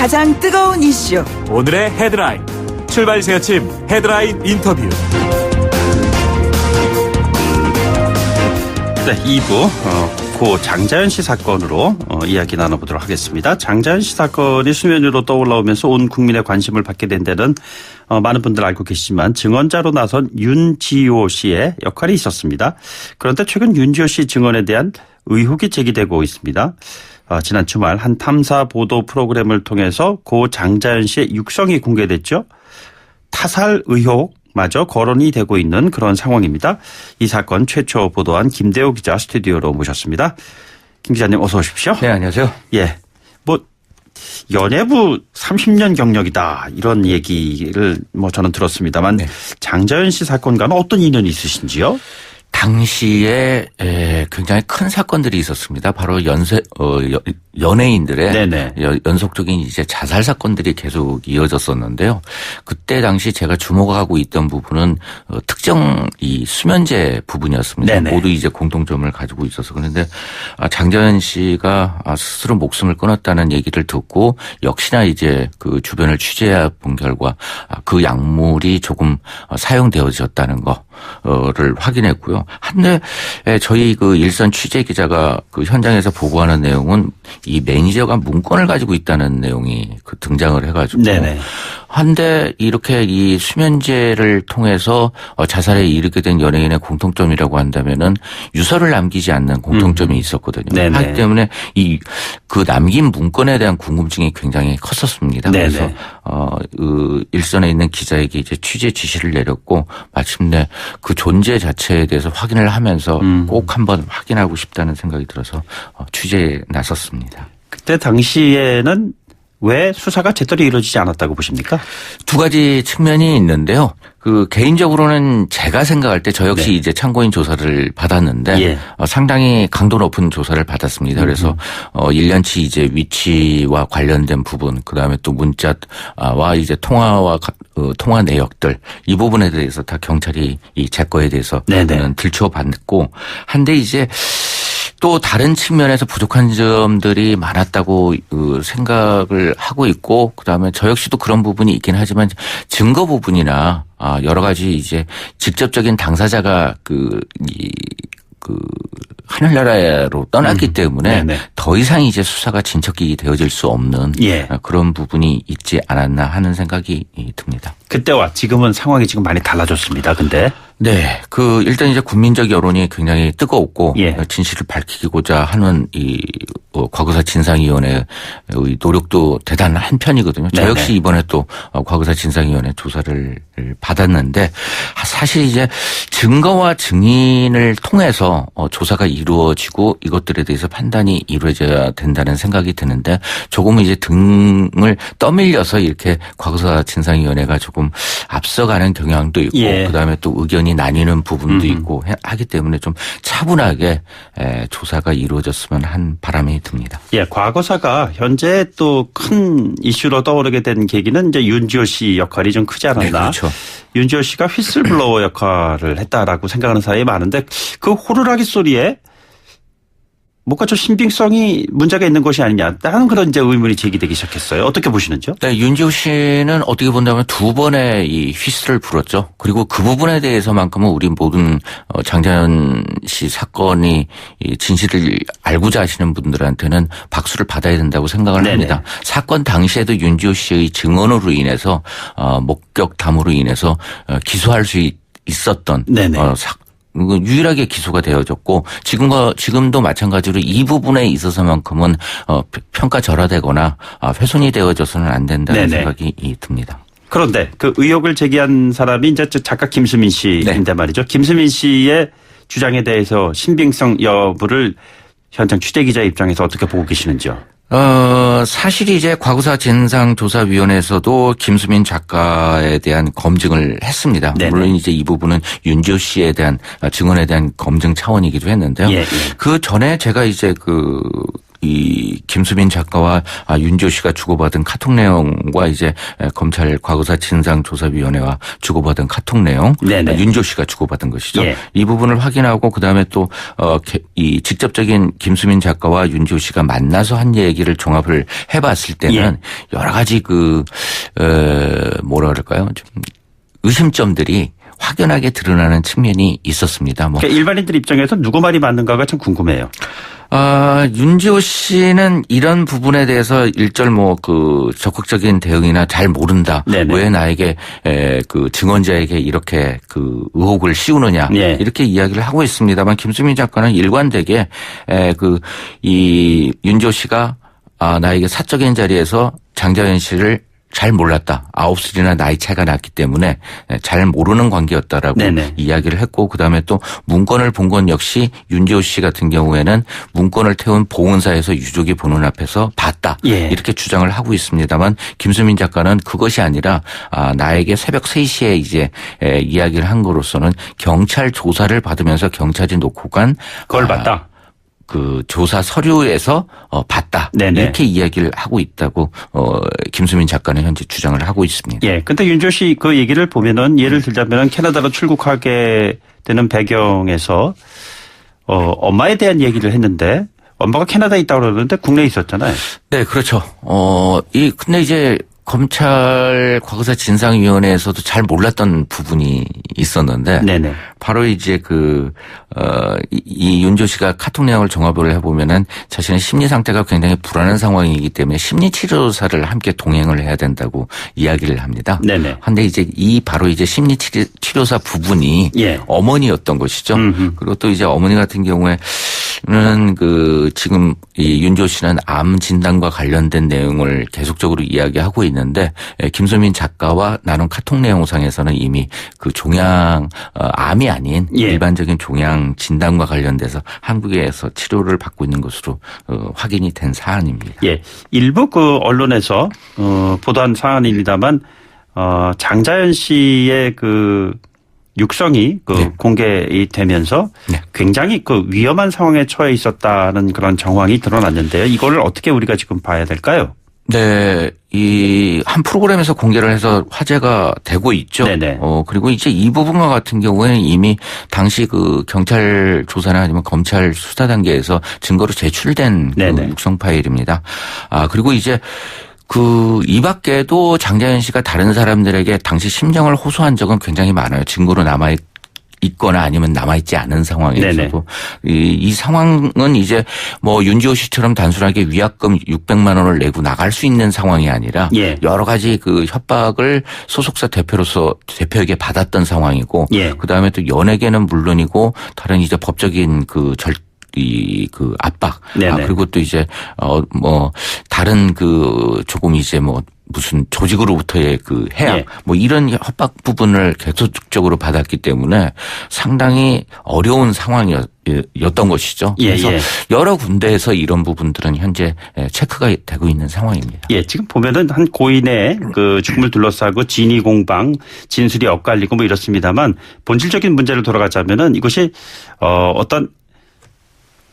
가장 뜨거운 이슈. 오늘의 헤드라인. 출발 새아침 헤드라인 인터뷰. 네, 2부 고 장자연 씨 사건으로 이야기 나눠보도록 하겠습니다. 장자연 씨 사건이 수면 위로 떠올라오면서 온 국민의 관심을 받게 된 데는 많은 분들 알고 계시지만 증언자로 나선 윤지호 씨의 역할이 있었습니다. 그런데 최근 윤지호 씨 증언에 대한 의혹이 제기되고 있습니다. 지난 주말 한 탐사 보도 프로그램을 통해서 고 장자연 씨의 육성이 공개됐죠. 타살 의혹 마저 거론이 되고 있는 그런 상황입니다. 이 사건 최초 보도한 김대호 기자 스튜디오로 모셨습니다. 김 기자님 어서 오십시오. 네, 안녕하세요. 예, 연예부 30년 경력이다 이런 얘기를 저는 들었습니다만 네. 장자연 씨 사건과는 어떤 인연이 있으신지요? 당시에 굉장히 큰 사건들이 있었습니다. 바로 연예인들의 연속적인 이제 자살 사건들이 계속 이어졌었는데요. 그때 당시 제가 주목하고 있던 부분은 특정 이 수면제 부분이었습니다. 네네. 모두 이제 공통점을 가지고 있어서 그런데 장자연 씨가 스스로 목숨을 끊었다는 얘기를 듣고 역시나 이제 그 주변을 취재해 본 결과 그 약물이 조금 사용되어졌다는 거를 확인했고요. 한데 저희 그 일선 취재 기자가 그 현장에서 보고하는 내용은 이 매니저가 문건을 가지고 있다는 내용이 그 등장을 해가지고 한데 이렇게 이 수면제를 통해서 자살에 이르게 된 연예인의 공통점이라고 한다면은 유서를 남기지 않는 공통점이 있었거든요. 하기 때문에 이 그 남긴 문건에 대한 궁금증이 굉장히 컸었습니다. 그래서 그 일선에 있는 기자에게 이제 취재 지시를 내렸고 마침내 그 존재 자체에 대해서 확인을 하면서 꼭 한번 확인하고 싶다는 생각이 들어서 취재에 나섰습니다. 그때 당시에는 왜 수사가 제대로 이루어지지 않았다고 보십니까? 두 가지 측면이 있는데요. 그 개인적으로는 제가 생각할 때 저 역시 이제 참고인 조사를 받았는데 상당히 강도 높은 조사를 받았습니다. 그래서 1년치 이제 위치와 관련된 부분, 그다음에 또 문자와 이제 통화 내역들 이 부분에 대해서 다 경찰이 이 제 거에 대해서 들춰봤고 한데 이제 또 다른 측면에서 부족한 점들이 많았다고 생각을 하고 있고 그다음에 저 역시도 그런 부분이 있긴 하지만 증거 부분이나 여러 가지 이제 직접적인 당사자가 하늘나라로 떠났기 때문에 더 이상 이제 수사가 진척이 되어질 수 없는 그런 부분이 있지 않았나 하는 생각이 듭니다. 그때와 지금은 상황이 지금 많이 달라졌습니다. 근데 네, 일단 이제 국민적 여론이 굉장히 뜨거웠고 진실을 밝히고자 하는 이 과거사 진상위원회의 노력도 대단한 편이거든요. 저 역시 이번에 또 과거사 진상위원회 조사를 받았는데 사실 이제 증거와 증인을 통해서 조사가 이루어지고 이것들에 대해서 판단이 이루어져야 된다는 생각이 드는데 조금 이제 등을 떠밀려서 이렇게 과거사 진상위원회가 조금 앞서가는 경향도 있고 그다음에 또 의견이 나뉘는 부분도 있고 하기 때문에 좀 차분하게 조사가 이루어졌으면 한 바람이 듭니다. 예, 과거사가 현재 또 큰 이슈로 떠오르게 된 계기는 이제 윤지호 씨 역할이 좀 크지 않았나. 네, 그렇죠. 윤지호 씨가 휘슬블로워 역할을 했다라고 생각하는 사람이 많은데 그 호루라기 소리에 뭔가 좀 신빙성이 문제가 있는 것이 아니냐 하는 그런 이제 의문이 제기되기 시작했어요. 어떻게 보시는지요? 네, 윤지호 씨는 어떻게 본다면 두 번의 이 휘슬을 불었죠. 그리고 그 부분에 대해서만큼은 우리 모든 장자연 씨 사건이 이 진실을 알고자 하시는 분들한테는 박수를 받아야 된다고 생각을 합니다. 사건 당시에도 윤지호 씨의 증언으로 인해서 목격담으로 인해서 기소할 수 있었던 유일하게 기소가 되어졌고 지금도 마찬가지로 이 부분에 있어서만큼은 평가절하되거나 훼손이 되어져서는 안 된다는 생각이 듭니다. 그런데 그 의혹을 제기한 사람이 이제 작가 김수민 씨인데 말이죠. 김수민 씨의 주장에 대해서 신빙성 여부를 현장 취재기자 입장에서 어떻게 보고 계시는지요? 사실 이제 과거사 진상조사위원회에서도 김수민 작가에 대한 검증을 했습니다. 물론 이제 이 부분은 윤지호 씨에 대한 증언에 대한 검증 차원이기도 했는데요. 그 전에 제가 이제 이 김수민 작가와 윤지호 씨가 주고받은 카톡 내용과 이제 검찰 과거사 진상조사위원회와 주고받은 카톡 내용, 네네. 윤지호 씨가 주고받은 것이죠. 예. 이 부분을 확인하고 그다음에 또 이 직접적인 김수민 작가와 윤지호 씨가 만나서 한 얘기를 종합을 해봤을 때는 예. 여러 가지 뭐라 그럴까요? 좀 의심점들이 확연하게 드러나는 측면이 있었습니다. 그러니까 일반인들 입장에서 누구 말이 맞는가가 참 궁금해요. 윤지호 씨는 이런 부분에 대해서 일절 적극적인 대응이나 잘 모른다. 네네. 왜 나에게 증언자에게 이렇게 의혹을 씌우느냐. 예. 이렇게 이야기를 하고 있습니다만 김수민 작가는 일관되게 이 윤지호 씨가 나에게 사적인 자리에서 장자연 씨를 잘 몰랐다. 9살이나 나이 차이가 났기 때문에 잘 모르는 관계였다라고 네네. 이야기를 했고 그다음에 또 문건을 본 건 역시 윤지호 씨 같은 경우에는 문건을 태운 보훈사에서 유족이 보는 앞에서 봤다. 예. 이렇게 주장을 하고 있습니다만 김수민 작가는 그것이 아니라 나에게 새벽 3시에 이제 이야기를 한 거로서는 경찰 조사를 받으면서 경찰이 놓고 간 그걸 봤다. 조사 서류에서 봤다. 네네. 이렇게 이야기를 하고 있다고 김수민 작가는 현재 주장을 하고 있습니다. 예. 근데 윤지호 씨 그 얘기를 보면은 예를 들자면 캐나다로 출국하게 되는 배경에서 엄마에 대한 얘기를 했는데 엄마가 캐나다에 있다고 그러는데 국내에 있었잖아요. 네, 그렇죠. 근데 이제 검찰 과거사 진상위원회에서도 잘 몰랐던 부분이 있었는데. 네네. 바로 이제 이 윤지호 씨가 카톡 내용을 종합을 해보면은 자신의 심리 상태가 굉장히 불안한 상황이기 때문에 심리치료사를 함께 동행을 해야 된다고 이야기를 합니다. 네네. 근데 이제 바로 이제 심리치료사 부분이 예. 어머니였던 것이죠. 그리고 또 이제 어머니 같은 경우에는 지금 이 윤지호 씨는 암 진단과 관련된 내용을 계속적으로 이야기하고 있는데 김수민 작가와 나눈 카톡 내용상에서는 이미 암이 아닌 예. 일반적인 종양 진단과 관련돼서 한국에서 치료를 받고 있는 것으로 확인이 된 사안입니다. 예. 일부 언론에서 보도한 사안입니다만 장자연 씨의 육성이 네. 공개되면서 네. 굉장히 위험한 상황에 처해 있었다는 그런 정황이 드러났는데요. 이거를 어떻게 우리가 지금 봐야 될까요? 네, 이 한 프로그램에서 공개를 해서 화제가 되고 있죠. 네네. 그리고 이제 이 부분과 같은 경우에는 이미 당시 경찰 조사나 아니면 검찰 수사 단계에서 증거로 제출된 육성 파일입니다. 그리고 이제 이 밖에도 장자연 씨가 다른 사람들에게 당시 심정을 호소한 적은 굉장히 많아요. 증거로 있거나 아니면 남아있지 않은 상황에서도 이 상황은 이제 윤지호 씨처럼 단순하게 위약금 600만 원을 내고 나갈 수 있는 상황이 아니라 예. 여러 가지 협박을 소속사 대표에게 받았던 상황이고 예. 그다음에 또 연예계는 물론이고 다른 이제 법적인 압박 그리고 또 이제 다른 조금 이제 무슨 조직으로부터의 해약 예. 이런 협박 부분을 계속적으로 받았기 때문에 상당히 어려운 상황이었던 것이죠. 예, 그래서 예. 여러 군데에서 이런 부분들은 현재 체크가 되고 있는 상황입니다. 예, 지금 보면은 한 고인의 죽음을 둘러싸고 진위 공방, 진술이 엇갈리고 이렇습니다만 본질적인 문제를 돌아가자면은 이것이 어떤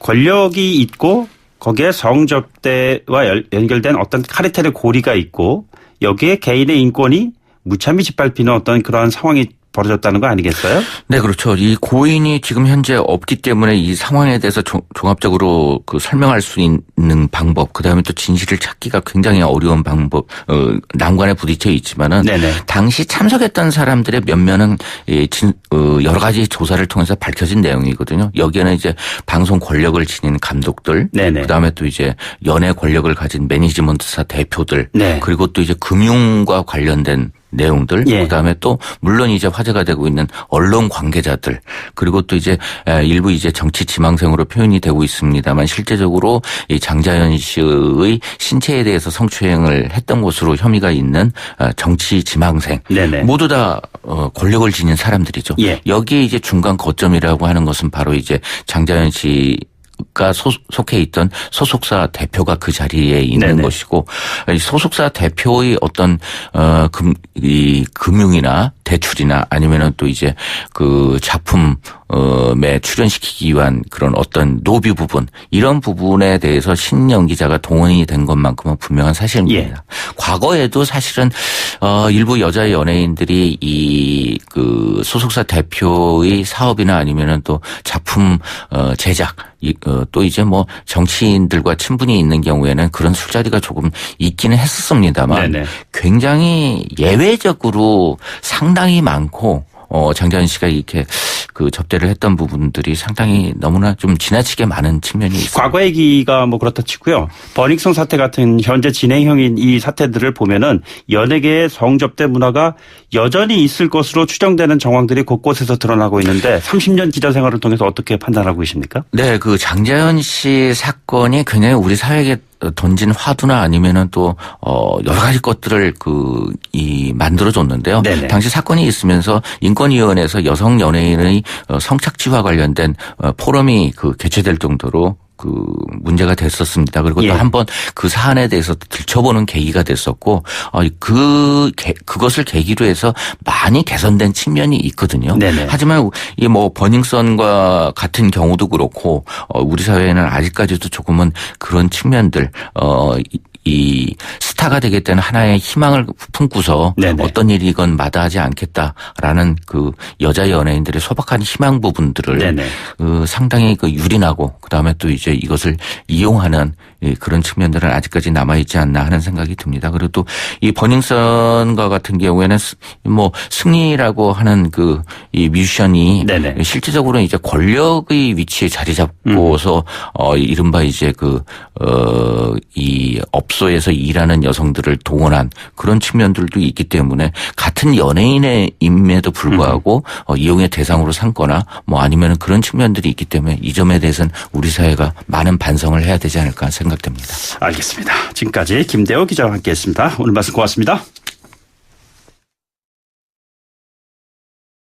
권력이 있고 거기에 성접대와 연결된 어떤 카르텔의 고리가 있고 여기에 개인의 인권이 무참히 짓밟히는 어떤 그러한 상황이 벌어졌다는 거 아니겠어요? 네, 그렇죠. 이 고인이 지금 현재 없기 때문에 이 상황에 대해서 종합적으로 설명할 수 있는 방법, 그다음에 또 진실을 찾기가 굉장히 어려운 방법, 난관에 부딪혀 있지만은 네네. 당시 참석했던 사람들의 면면은 여러 가지 조사를 통해서 밝혀진 내용이거든요. 여기에는 이제 방송 권력을 지닌 감독들, 네네. 그다음에 또 이제 연예 권력을 가진 매니지먼트사 대표들, 네. 그리고 또 이제 금융과 관련된 내용들, 예. 그다음에 또 물론 이제 화제가 되고 있는 언론 관계자들, 그리고 또 이제 일부 이제 정치 지망생으로 표현이 되고 있습니다만 실제적으로 이 장자연 씨의 신체에 대해서 성추행을 했던 것으로 혐의가 있는 정치 지망생, 네네. 모두 다 권력을 지닌 사람들이죠. 예. 여기에 이제 중간 거점이라고 하는 것은 바로 이제 장자연 씨가 속해 있던 소속사 대표가 그 자리에 있는 네네. 것이고, 이 소속사 대표의 어떤 이 금융이나 대출이나 아니면은 또 이제 그 작품에 출연시키기 위한 그런 어떤 노비 부분 이런 부분에 대해서 신연기자가 동원이 된 것만큼은 분명한 사실입니다. 과거에도 사실은 일부 여자 연예인들이 이 그 소속사 대표의 사업이나 아니면은 또 작품 제작 또 이제 뭐 정치인들과 친분이 있는 경우에는 그런 술자리가 조금 있기는 했었습니다만 네네. 굉장히 예외적으로 상당히 많고 장자연 씨가 이렇게 그 접대를 했던 부분들이 상당히 너무나 좀 지나치게 많은 측면이 있습니다. 과거 얘기가 뭐 그렇다 치고요. 버닝썬 사태 같은 현재 진행형인 이 사태들을 보면은 연예계의 성접대 문화가 여전히 있을 것으로 추정되는 정황들이 곳곳에서 드러나고 있는데 30년 기자 생활을 통해서 어떻게 판단하고 계십니까? 네, 그 장자연 씨 사건이 굉장히 우리 사회에 던진 화두나 아니면은 또 여러 가지 것들을 만들어줬는데요. 네네. 당시 사건이 있으면서 인권위원회에서 여성 연예인의 성착취와 관련된 포럼이 개최될 정도로 그 문제가 됐었습니다. 그리고 또 한번 그 사안에 대해서 들춰보는 계기가 됐었고 그것을 계기로 해서 많이 개선된 측면이 있거든요. 네네. 하지만 이 뭐 버닝썬과 같은 경우도 그렇고 우리 사회에는 아직까지도 조금은 그런 측면들 이 스타가 되겠다는 하나의 희망을 품고서 네네. 어떤 일이건 마다하지 않겠다라는 그 여자 연예인들의 소박한 희망 부분들을 상당히 유린하고 그다음에 또 이제 이것을 이용하는 그런 측면들은 아직까지 남아있지 않나 하는 생각이 듭니다. 그리고 또 이 버닝썬과 같은 경우에는 뭐 승리라고 하는 이 뮤지션이 네네. 실질적으로 이제 권력의 위치에 자리 잡고서 이른바 이제 이 업소에서 일하는 여성들을 동원한 그런 측면들도 있기 때문에 같은 연예인임에도 불구하고 이용의 대상으로 삼거나 뭐 아니면 그런 측면들이 있기 때문에 이 점에 대해서는 우리 사회가 많은 반성을 해야 되지 않을까 생각됩니다. 알겠습니다. 지금까지 김대호 기자와 함께했습니다. 오늘 말씀 고맙습니다.